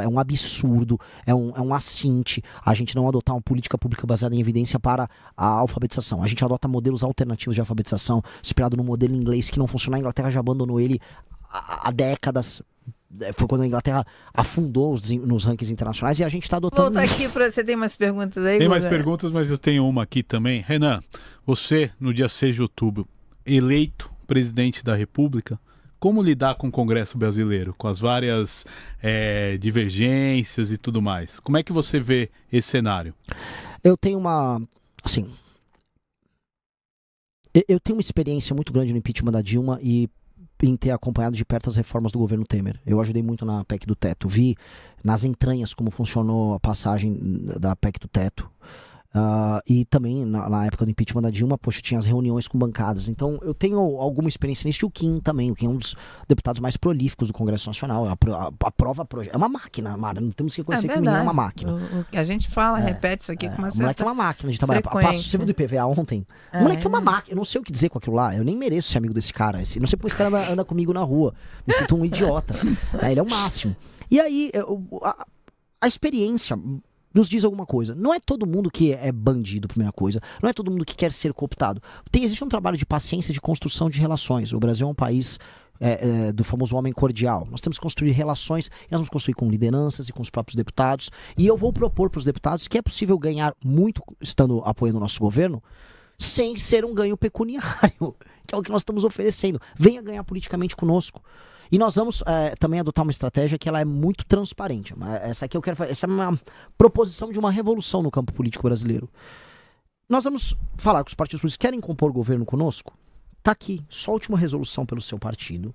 É um absurdo, é um assinte a gente não adotar uma política pública baseada em evidência para a alfabetização. A gente adota modelos alternativos de alfabetização, inspirado no modelo inglês que não funciona. A Inglaterra já abandonou ele há décadas. Foi quando a Inglaterra afundou nos rankings internacionais e a gente está adotando Volta isso. aqui para você. Tem mais perguntas aí, Tem mais Guga? perguntas, mas eu tenho uma aqui também. Renan, você, no dia 6 de outubro, eleito presidente da República, como lidar com o Congresso brasileiro, com as várias divergências e tudo mais? Como é que você vê esse cenário? Eu tenho uma... Assim... Eu tenho uma experiência muito grande no impeachment da Dilma e em ter acompanhado de perto as reformas do governo Temer. Eu ajudei muito na PEC do teto. Vi nas entranhas como funcionou a passagem da PEC do teto. E também na época do impeachment da Dilma, poxa, tinha as reuniões com bancadas. Então eu tenho alguma experiência nisso. E o Kim também. O Kim é um dos deputados mais prolíficos do Congresso Nacional. Aprova projeto. É uma máquina, Mara. Não temos que reconhecer que o menino é uma máquina. O que a gente fala, repete isso aqui com uma O moleque é uma máquina de trabalhar. Você viu do IPVA ontem? O moleque é uma máquina. Eu não sei o que dizer com aquilo lá. Eu nem mereço ser amigo desse cara. Não sei como esse cara anda comigo na rua. Me sinto um idiota. Ele é o máximo. E aí, a experiência nos diz alguma coisa. Não é todo mundo que é bandido, primeira coisa. Não é todo mundo que quer ser cooptado. Existe um trabalho de paciência, de construção de relações. O Brasil é um país do famoso homem cordial. Nós temos que construir relações, e nós vamos construir com lideranças e com os próprios deputados. E eu vou propor para os deputados que é possível ganhar muito estando apoiando o nosso governo, sem ser um ganho pecuniário, que é o que nós estamos oferecendo. Venha ganhar politicamente conosco. E nós vamos também adotar uma estratégia que ela é muito transparente. Essa aqui eu quero fazer. Essa é uma proposição de uma revolução no campo político brasileiro. Nós vamos falar com os partidos políticos que querem compor governo conosco. Tá aqui, solte uma resolução pelo seu partido,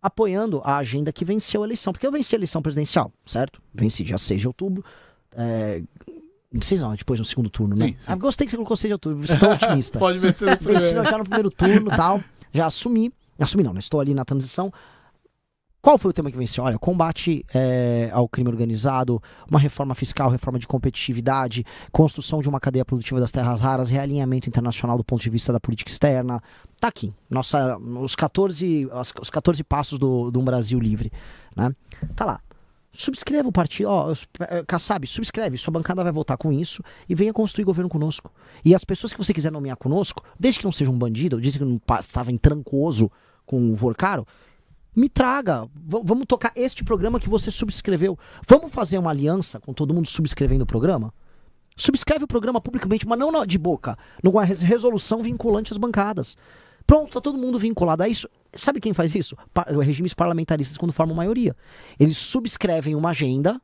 apoiando a agenda que venceu a eleição. Porque eu venci a eleição presidencial, certo? Venci dia 6 de outubro. Não sei não, depois no segundo turno, né? Sim. Gostei que você colocou 6 de outubro, você tá otimista. Pode vencer no primeiro. Já no primeiro turno e tal. Já assumi não, estou ali na transição. Qual foi o tema que venceu? Olha, combate ao crime organizado, uma reforma fiscal, reforma de competitividade, construção de uma cadeia produtiva das terras raras, realinhamento internacional do ponto de vista da política externa. Tá aqui, os 14 passos de um Brasil livre, né? Tá lá. Subscreva o partido, Kassab, subscreve, sua bancada vai votar com isso e venha construir governo conosco. E as pessoas que você quiser nomear conosco, desde que não seja um bandido, desde que não estava em Trancoso com o Vorcaro, me traga, vamos tocar este programa que você subscreveu. Vamos fazer uma aliança com todo mundo subscrevendo o programa? Subscreve o programa publicamente, mas não de boca, numa resolução vinculante às bancadas. Pronto, tá todo mundo vinculado a isso. Sabe quem faz isso? Regimes parlamentaristas quando formam maioria. Eles subscrevem uma agenda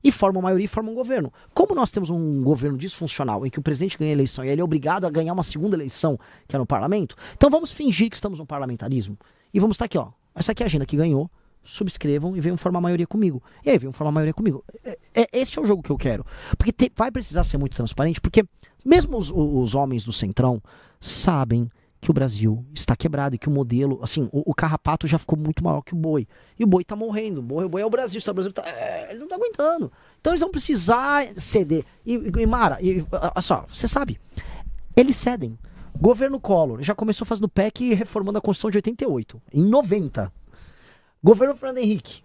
e formam maioria e formam um governo. Como nós temos um governo disfuncional em que o presidente ganha a eleição e ele é obrigado a ganhar uma segunda eleição, que é no parlamento, então vamos fingir que estamos no parlamentarismo e vamos estar aqui, essa aqui é a agenda que ganhou, subscrevam e venham formar maioria comigo. E aí, venham formar maioria comigo. Esse é o jogo que eu quero. Porque vai precisar ser muito transparente, porque mesmo os homens do Centrão sabem que o Brasil está quebrado e que o modelo, assim, o carrapato já ficou muito maior que o boi. E o boi tá morrendo. O boi é o Brasil. O Brasil ele não tá aguentando. Então eles vão precisar ceder. E Mara, olha só, você sabe, eles cedem. Governo Collor já começou fazendo PEC e reformando a Constituição de 88, em 90. Governo Fernando Henrique.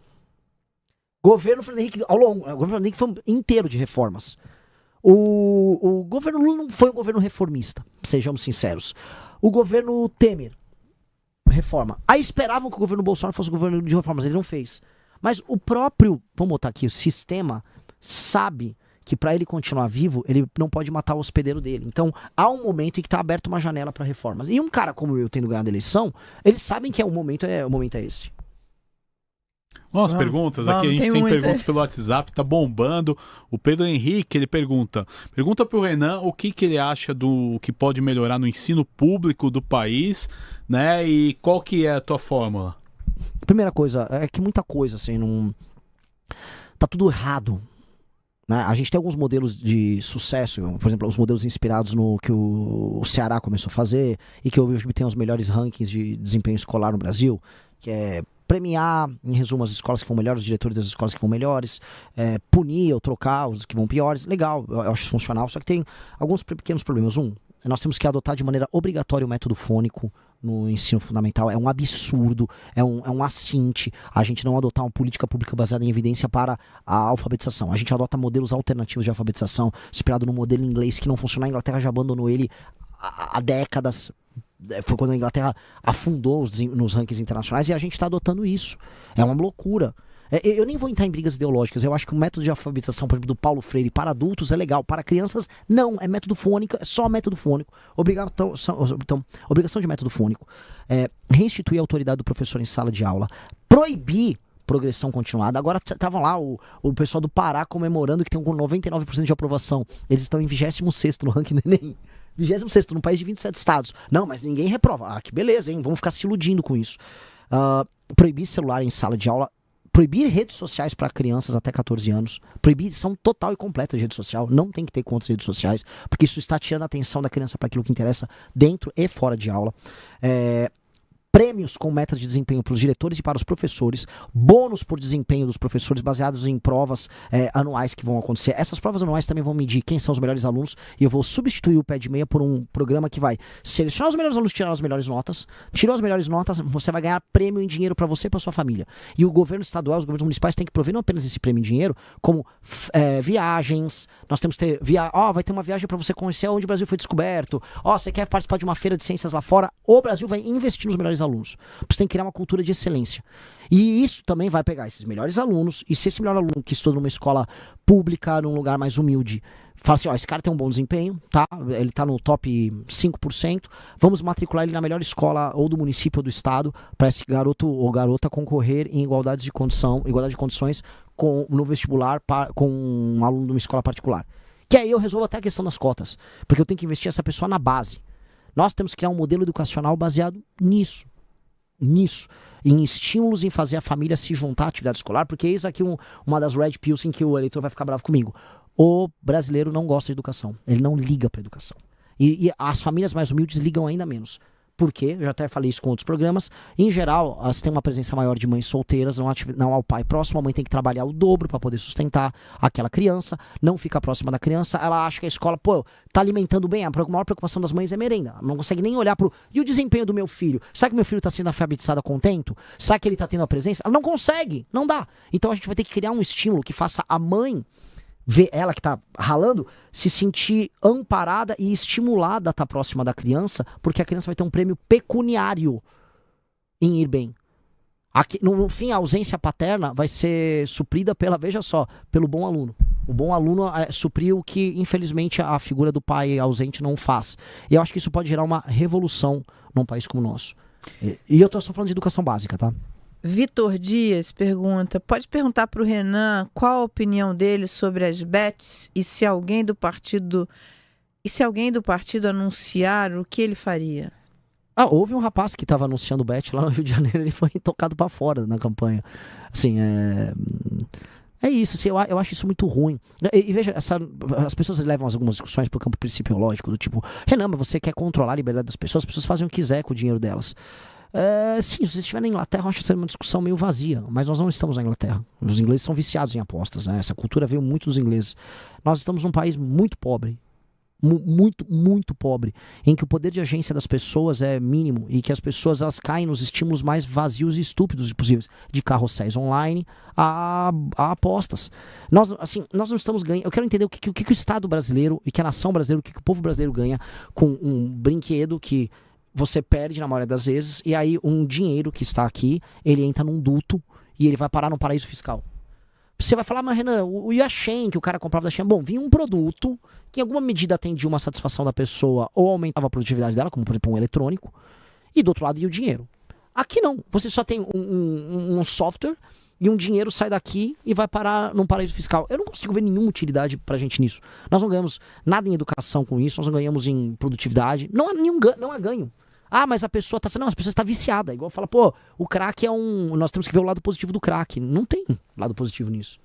Ao longo, o governo Fernando Henrique foi inteiro de reformas. O governo Lula não foi um governo reformista, sejamos sinceros. O governo Temer, reforma. Aí esperavam que o governo Bolsonaro fosse um governo de reformas, ele não fez. Mas o próprio, vamos botar aqui, o sistema sabe que para ele continuar vivo, ele não pode matar o hospedeiro dele. Então, há um momento em que está aberta uma janela para reformas. E um cara como eu, tendo ganhado a eleição, eles sabem que o momento é esse. As perguntas aqui, a gente tem perguntas pelo WhatsApp, tá bombando. O Pedro Henrique, ele pergunta pro Renan o que ele acha do que pode melhorar no ensino público do país, né? E qual que é a tua fórmula? Primeira coisa, é que muita coisa, assim, não... Tá tudo errado. Né? A gente tem alguns modelos de sucesso, por exemplo, os modelos inspirados no que o Ceará começou a fazer e que hoje tem os melhores rankings de desempenho escolar no Brasil, que é premiar, em resumo, as escolas que vão melhores, os diretores das escolas que vão melhores, punir ou trocar os que vão piores. Legal, eu acho funcional, só que tem alguns pequenos problemas. Nós temos que adotar de maneira obrigatória o método fônico no ensino fundamental. É um absurdo, é um assinte a gente não adotar uma política pública baseada em evidência para a alfabetização. A gente adota modelos alternativos de alfabetização, inspirado no modelo inglês que não funciona. A Inglaterra já abandonou ele há décadas. Foi quando a Inglaterra afundou nos rankings internacionais e a gente está adotando isso. É uma loucura. Eu nem vou entrar em brigas ideológicas. Eu acho que o método de alfabetização, por exemplo, do Paulo Freire para adultos é legal. Para crianças, não. É método fônico, é só método fônico. Obrigação de método fônico. Restituir a autoridade do professor em sala de aula. Proibir progressão continuada. Agora estavam lá o pessoal do Pará comemorando que tem com 99% de aprovação. Eles estão em 26º no ranking do Enem. 26º, num país de 27 estados. Não, mas ninguém reprova. Ah, que beleza, hein? Vamos ficar se iludindo com isso. Proibir celular em sala de aula. Proibir redes sociais para crianças até 14 anos. Proibição total e completa de rede social. Não tem que ter contas de redes sociais, porque isso está tirando a atenção da criança para aquilo que interessa dentro e fora de aula. Prêmios com metas de desempenho para os diretores e para os professores, bônus por desempenho dos professores baseados em provas anuais que vão acontecer. Essas provas anuais também vão medir quem são os melhores alunos e eu vou substituir o pé de meia por um programa que vai selecionar os melhores alunos, tirar as melhores notas. Tirou as melhores notas, você vai ganhar prêmio em dinheiro para você e para sua família. E o governo estadual, os governos municipais têm que prover não apenas esse prêmio em dinheiro, como viagens. Nós temos que ter vai ter uma viagem para você conhecer onde o Brasil foi descoberto. Você quer participar de uma feira de ciências lá fora? O Brasil vai investir nos melhores alunos. Você tem que criar uma cultura de excelência. E isso também vai pegar esses melhores alunos, e se esse melhor aluno que estuda numa escola pública, num lugar mais humilde, fala assim, esse cara tem um bom desempenho, tá? Ele tá no top 5%, vamos matricular ele na melhor escola ou do município ou do estado, para esse garoto ou garota concorrer em igualdade de condições no vestibular com um aluno de uma escola particular. Que aí eu resolvo até a questão das cotas, porque eu tenho que investir essa pessoa na base. Nós temos que criar um modelo educacional baseado nisso, em estímulos em fazer a família se juntar à atividade escolar, porque isso aqui uma das red pills em que o eleitor vai ficar bravo comigo. O brasileiro não gosta de educação, ele não liga para educação. E as famílias mais humildes ligam ainda menos. Por quê? Eu já até falei isso com outros programas. Em geral, elas têm uma presença maior de mães solteiras, não há o pai próximo, a mãe tem que trabalhar o dobro para poder sustentar aquela criança, não fica próxima da criança, ela acha que a escola, tá alimentando bem, a maior preocupação das mães é merenda, não consegue nem olhar e o desempenho do meu filho? Será que meu filho tá sendo alfabetizado contento? Será que ele tá tendo a presença? Ela não consegue, não dá. Então a gente vai ter que criar um estímulo que faça a mãe, ver ela que tá ralando, se sentir amparada e estimulada a estar próxima da criança, porque a criança vai ter um prêmio pecuniário em ir bem. Aqui, no fim, a ausência paterna vai ser suprida pelo bom aluno. O bom aluno supriu o que, infelizmente, a figura do pai ausente não faz. E eu acho que isso pode gerar uma revolução num país como o nosso. E eu tô só falando de educação básica, tá? Vitor Dias pergunta, pode perguntar para o Renan qual a opinião dele sobre as bets e se alguém do partido anunciar, o que ele faria? Houve um rapaz que estava anunciando bet lá no Rio de Janeiro, ele foi tocado para fora na campanha. Assim, é isso, assim, eu acho isso muito ruim. E veja, as pessoas levam algumas discussões para o campo principiológico, do tipo, Renan, mas você quer controlar a liberdade das pessoas, as pessoas fazem o que quiser com o dinheiro delas. Sim, se você estiver na Inglaterra, eu acho que essa é uma discussão meio vazia, mas nós não estamos na Inglaterra. Os ingleses são viciados em apostas, né? Essa cultura veio muito dos ingleses. Nós estamos num país muito pobre, muito pobre, em que o poder de agência das pessoas é mínimo e que as pessoas elas caem nos estímulos mais vazios e estúpidos possíveis, de carrosséis online a apostas. Nós não estamos ganhando. Eu quero entender o que o Estado brasileiro e que a nação brasileira, o que o povo brasileiro ganha com um brinquedo que você perde na maioria das vezes, e aí um dinheiro que está aqui, ele entra num duto e ele vai parar num paraíso fiscal. Você vai falar, mas Renan, o Yashen, que o cara comprava da Shein, vinha um produto que em alguma medida atendia uma satisfação da pessoa ou aumentava a produtividade dela, como por exemplo um eletrônico, e do outro lado ia o dinheiro. Aqui não, você só tem um software e um dinheiro sai daqui e vai parar num paraíso fiscal. Eu não consigo ver nenhuma utilidade pra gente nisso. Nós não ganhamos nada em educação com isso, nós não ganhamos em produtividade, não há ganho. Mas a pessoa tá... Não, a pessoa está viciada. Igual fala, o crack nós temos que ver o lado positivo do crack. Não tem lado positivo nisso.